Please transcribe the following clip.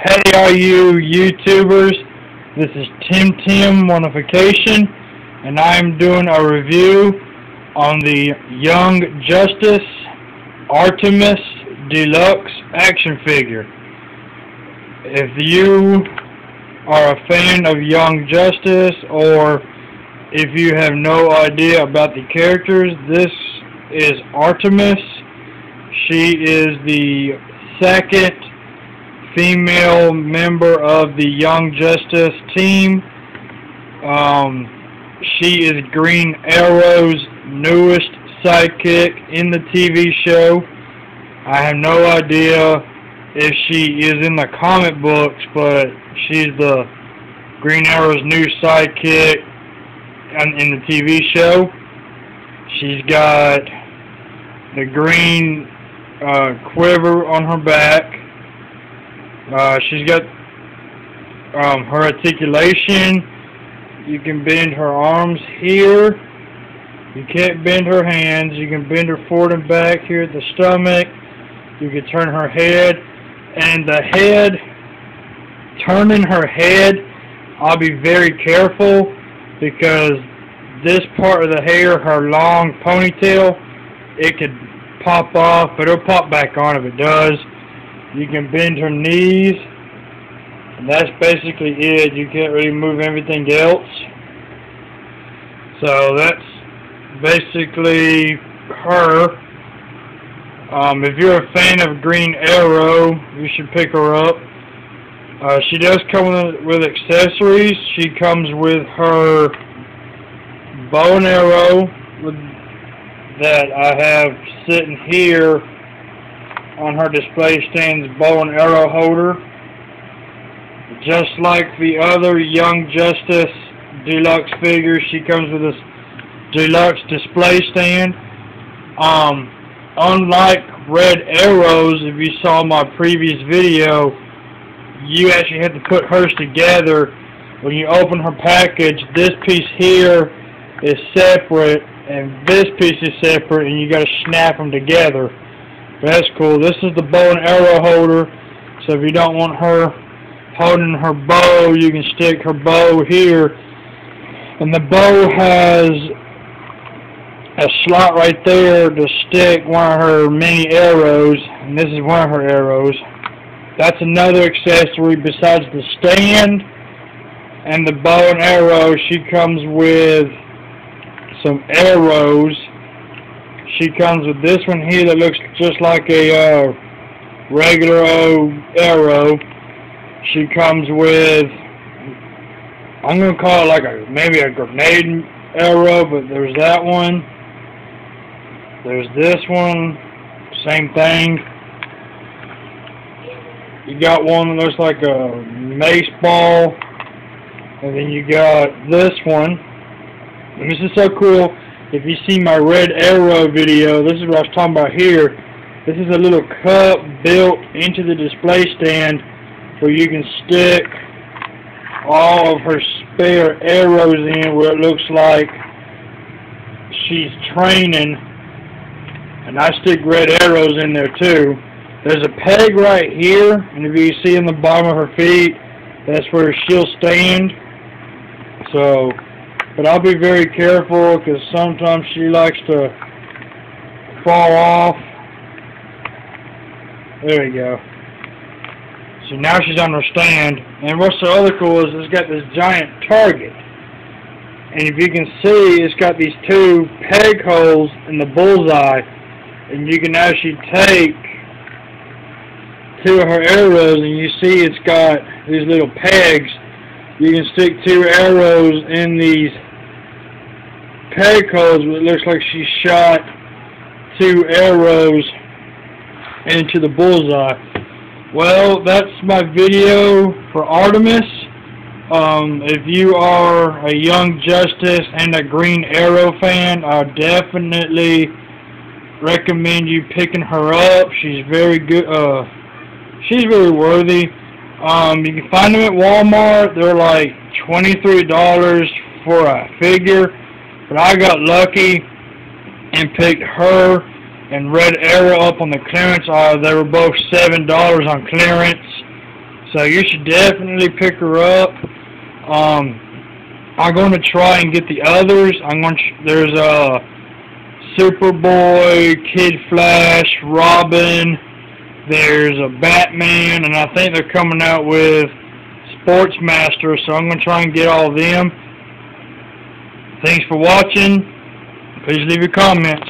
Hey, all you YouTubers, this is Tim Monification, and I'm doing a review on the Young Justice Artiemis deluxe action figure. If you are a fan of Young Justice, or if you have no idea about the characters, this is Artiemis. She is the second female member of the Young Justice team. She is Green Arrow's newest sidekick in the TV show. I have no idea if she is in the comic books, but she's the Green Arrow's new sidekick in the TV show. She's got the green quiver on her back. She's got her articulation. You can bend her arms here. You can't bend her hands. You can bend her forward and back here at the stomach. You can turn her head. And the head, turning her head, I'll be very careful because this part of the hair, her long ponytail, it could pop off, but it'll pop back on if it does. You can bend her knees, and that's basically it. You can't really move everything else. So that's basically her. If you're a fan of Green Arrow, you should pick her up. She does come with accessories. She comes with her bow and arrow that I have sitting here on her display stand's bow and arrow holder. Just like the other Young Justice deluxe figures, she comes with this deluxe display stand. Unlike Red Arrows, if you saw my previous video, you actually have to put hers together. When you open her package, this piece here is separate and this piece is separate, and you got to snap them together. That's cool. This is the bow and arrow holder, so if you don't want her holding her bow, you can stick her bow here. And the bow has a slot right there to stick one of her mini arrows, and this is one of her arrows. That's another accessory besides the stand and the bow and arrow. She comes with some arrows. She comes with this one here that looks just like a regular arrow. She comes with, I'm going to call it like maybe a grenade arrow, but there's that one. There's this one, same thing. You got one that looks like a mace ball, and then you got this one. And this is so cool. If you see my Red Arrow video, this is what I was talking about here. This is a little cup built into the display stand where you can stick all of her spare arrows in, where it looks like she's training. And I stick red arrows in there too. There's a peg right here, and if you see in the bottom of her feet, that's where she'll stand. So, but I'll be very careful because sometimes she likes to fall off. There we go. So now she's on her stand. And what's so other cool is it's got this giant target. And if you can see, it's got these two peg holes in the bullseye. And you can actually take two of her arrows, and you see it's got these little pegs. You can stick two arrows in these peg holes, but it looks like she shot two arrows into the bullseye. Well, that's my video for Artiemis. If you are a Young Justice and a Green Arrow fan, I definitely recommend you picking her up. She's very good. She's very worthy. You can find them at Walmart. They're like $23 for a figure, but I got lucky and picked her and Red Arrow up on the clearance aisle. They were both $7 on clearance. So you should definitely pick her up. I'm going to try and get the others. There's a Superboy, Kid Flash, Robin. There's a Batman, and I think they're coming out with Sportsmaster. So I'm going to try and get all of them. Thanks for watching. Please leave your comments.